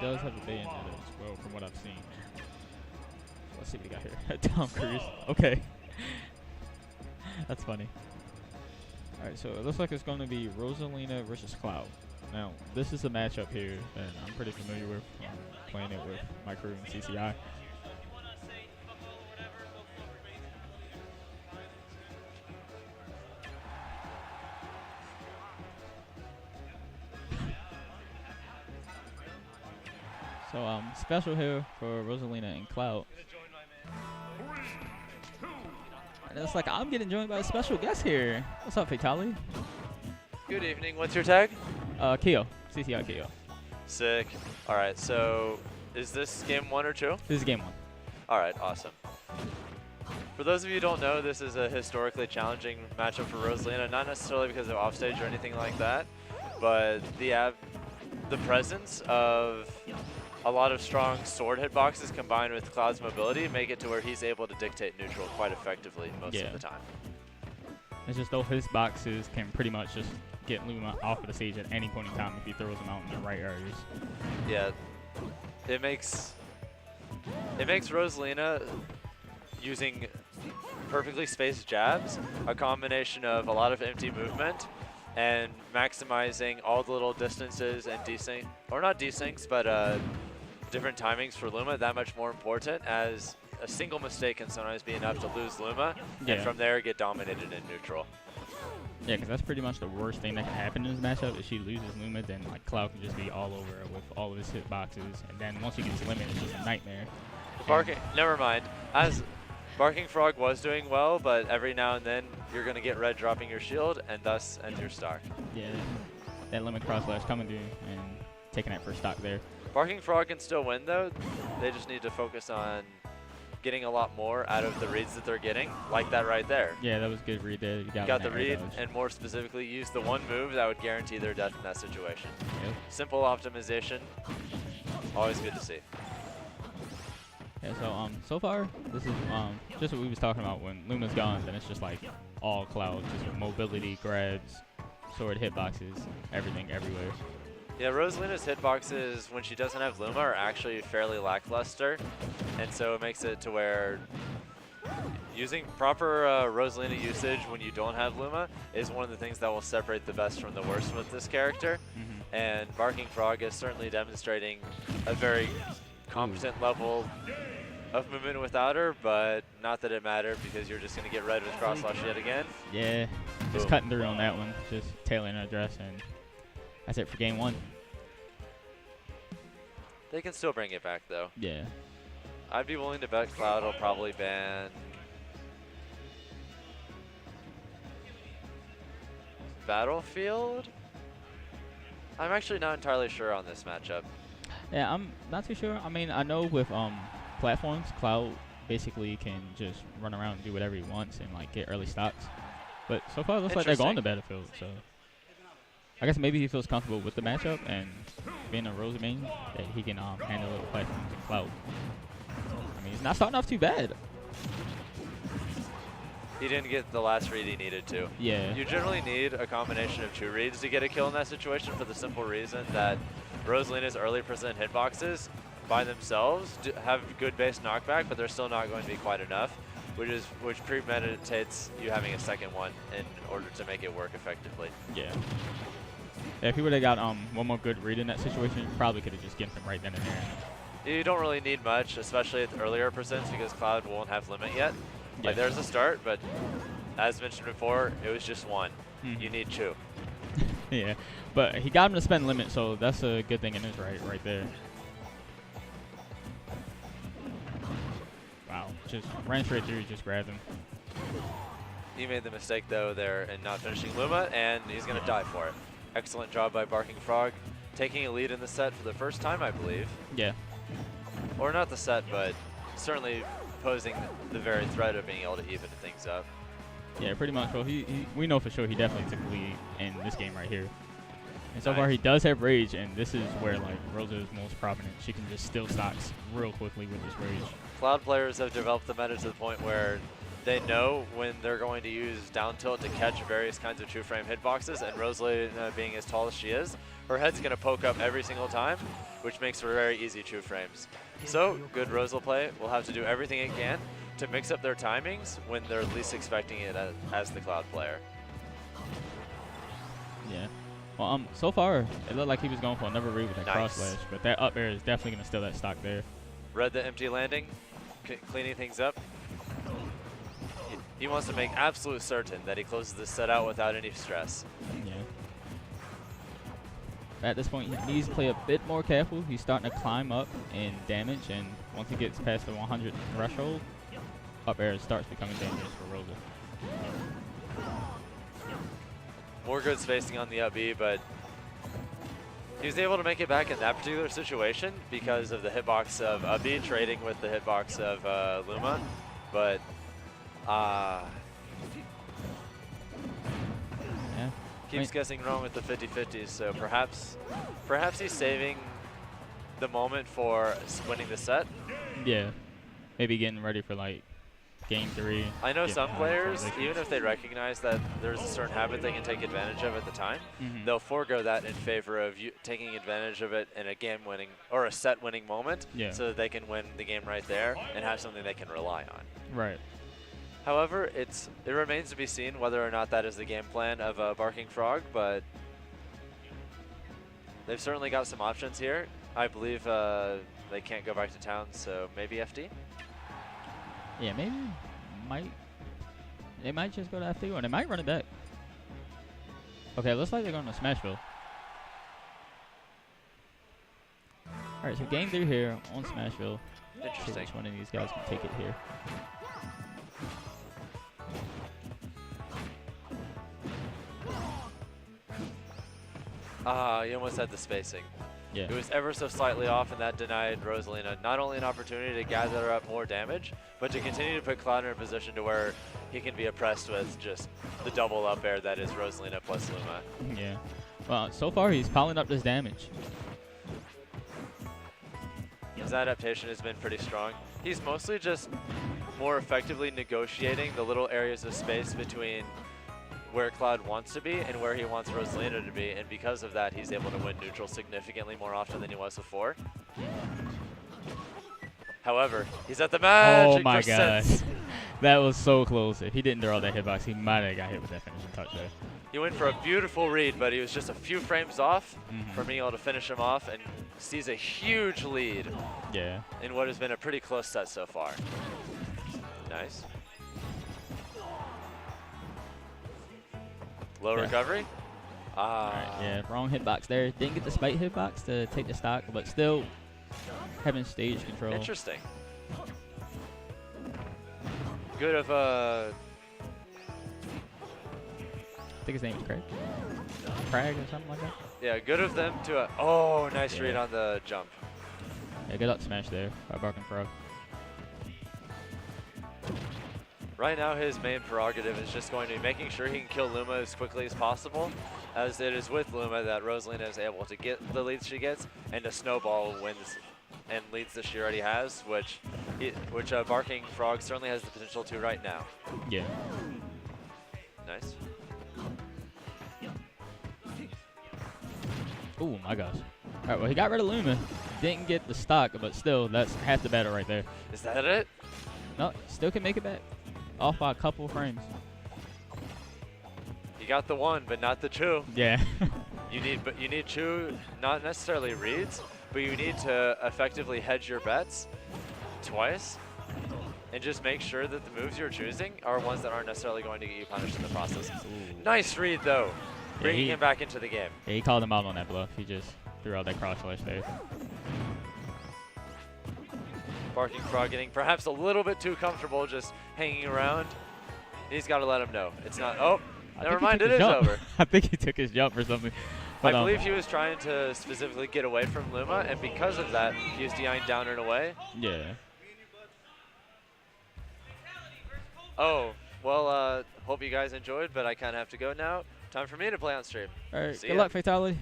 does have a Bayonetta as well, from what I've seen. Let's see what we got here. Tom Cruise. Okay. That's funny. Alright, so it looks like it's going to be Rosalina versus Cloud. Now, this is a matchup here that I'm pretty familiar with, playing it with my crew in CCI. So, special here for Rosalina and Cloud. And it's like I'm getting joined by a special guest here. What's up, Fatali? Good evening. What's your tag? Keo. CCI Keo. Sick. All right. So, is this game 1 or 2? This is game 1. All right. Awesome. For those of you who don't know, this is a historically challenging matchup for Rosalina. Not necessarily because of offstage or anything like that, but the presence of a lot of strong sword hitboxes combined with Cloud's mobility make it to where he's able to dictate neutral quite effectively most of the time. It's just those his boxes can pretty much just get Luma off of the stage at any point in time if he throws them out in the right areas. Yeah, it makes Rosalina using perfectly spaced jabs a combination of a lot of empty movement and maximizing all the little distances and desync, or not desyncs, but different timings for Luma that much more important, as a single mistake can sometimes be enough to lose Luma, and from there get dominated in neutral. Yeah, because that's pretty much the worst thing that can happen in this matchup. If she loses Luma, then like Cloud can just be all over it with all of his hitboxes, and then once he gets limited, it's just a nightmare. Never mind. As Barking Frog was doing well, but every now and then you're going to get red dropping your shield, and thus ends your stock. Yeah, that limit cross slash coming through and taking that first stock there. Barking Frog can still win though. They just need to focus on getting a lot more out of the reads that they're getting, like that right there. Yeah, that was a good read there. You got the read, and more specifically, use the one move that would guarantee their death in that situation. Yep. Simple optimization, always good to see. Yeah, so far, this is just what we was talking about. When Luma's gone, then it's just like all Cloud, just mobility, grabs, sword hitboxes, everything, everywhere. Yeah, Rosalina's hitboxes, when she doesn't have Luma, are actually fairly lackluster, and so it makes it to where using proper Rosalina usage when you don't have Luma is one of the things that will separate the best from the worst with this character. And Barking Frog is certainly demonstrating a very competent level of movement without her, but not that it mattered because you're just going to get red with cross slash yet again. Yeah, just cutting through on that one, just tailing an address, and that's it for game 1. They can still bring it back though. Yeah. I'd be willing to bet Cloud will probably ban Battlefield? I'm actually not entirely sure on this matchup. Yeah, I'm not too sure. I mean, I know with platforms, Cloud basically can just run around and do whatever he wants and like get early stocks. But so far, it looks like they're going to Battlefield. So I guess maybe he feels comfortable with the matchup, and being a Rosa main, that he can handle it with platforms and Cloud. I mean, he's not starting off too bad. He didn't get the last read he needed to. Yeah. You generally need a combination of 2 reads to get a kill in that situation, for the simple reason that Rosalina's early percent hitboxes by themselves have good base knockback, but they're still not going to be quite enough, which premeditates you having a second one in order to make it work effectively. Yeah. Yeah, if he would have got one more good read in that situation, he probably could have just given him right then and there. You don't really need much, especially at the earlier percents, because Cloud won't have limit yet. Like, there's a start, but as mentioned before, it was just 1. You need 2. Yeah, but he got him to spend limit, so that's a good thing in his right there. Wow, just ran straight through, just grabbed him. He made the mistake, though, there in not finishing Luma, and he's going to die for it. Excellent job by Barking Frog, taking a lead in the set for the first time, I believe. Yeah. Or not the set, but certainly posing the very threat of being able to even things up. Yeah, pretty much. Well, we know for sure he definitely took the lead in this game right here. And so far he does have rage, and this is where like Rosa is most prominent. She can just steal stocks real quickly with this rage. Cloud players have developed the meta to the point where they know when they're going to use down tilt to catch various kinds of 2-frame hitboxes, and Rosalina being as tall as she is, her head's going to poke up every single time, which makes for very easy 2 frames. So, good Rosal play will have to do everything it can to mix up their timings when they're least expecting it as the Cloud player. Yeah. Well, so far, it looked like he was going for another read with that cross slash, but that up air is definitely going to steal that stock there. Read the empty landing, cleaning things up. He wants to make absolute certain that he closes this set out without any stress. Yeah. At this point, he needs to play a bit more careful. He's starting to climb up in damage, and once he gets past the 100 threshold, up air starts becoming dangerous for Rosa. More good spacing on the up B, but he was able to make it back in that particular situation because of the hitbox of up B trading with the hitbox of Luma, but Yeah. keeps guessing wrong with the 50-50s, so perhaps he's saving the moment for winning the set. Yeah. Maybe getting ready for like game 3. I know some players, even if they recognize that there's a certain habit they can take advantage of at the time, they'll forego that in favor of taking advantage of it in a game-winning or a set-winning moment, so that they can win the game right there and have something they can rely on. Right. However, it remains to be seen whether or not that is the game plan of Barking Frog, but they've certainly got some options here. I believe they can't go back to town, so maybe FD? Yeah, maybe they might just go to FD, or they might run it back. Okay, looks like they're going to Smashville. Alright, so game 3 here on Smashville. Interesting. See which one of these guys can take it here. You almost had the spacing. Yeah. It was ever so slightly off, and that denied Rosalina not only an opportunity to gather up more damage, but to continue to put Cloud in a position to where he can be oppressed with just the double up air that is Rosalina plus Luma. Yeah. Well, so far he's piling up this damage. His adaptation has been pretty strong. He's mostly just more effectively negotiating the little areas of space between where Cloud wants to be and where he wants Rosalina to be, and because of that, he's able to win neutral significantly more often than he was before. However, he's at the magic Oh my percent. gosh. That was so close. If he didn't draw that hitbox, he might have got hit with that finishing touch there. He went for a beautiful read, but he was just a few frames off from being able to finish him off, and sees a huge lead in what has been a pretty close set so far. Nice. Low recovery. Right, yeah, wrong hitbox there. Didn't get the spite hitbox to take the stock, but still having stage control. Interesting. Good of I think his name is Craig. Craig or something like that. Yeah, good of them to oh, nice read on the jump. Yeah, good up smash there by Barking Frog. Right now, his main prerogative is just going to be making sure he can kill Luma as quickly as possible, as it is with Luma that Rosalina is able to get the leads she gets, and to snowball wins and leads that she already has, which Barking Frog certainly has the potential to right now. Yeah. Nice. Oh my gosh. All right, well, he got rid of Luma. Didn't get the stock, but still, that's half the battle right there. Is that it? No, still can make it back. Off by a couple frames. You got the 1, but not the 2. Yeah. You need 2, not necessarily reads, but you need to effectively hedge your bets twice, and just make sure that the moves you're choosing are ones that aren't necessarily going to get you punished in the process. Ooh. Nice read though, bringing him back into the game. Yeah, he called him out on that bluff. He just threw out that cross flash there. Barking Frog getting perhaps a little bit too comfortable just hanging around. He's got to let him know. It's not, oh, never mind, it is over. I think he took his jump or something. But I believe he was trying to specifically get away from Luma, and because of that, he was DIing down and away. Yeah. Oh, well, hope you guys enjoyed, but I kind of have to go now. Time for me to play on stream. All right, See good ya. luck, Fatality.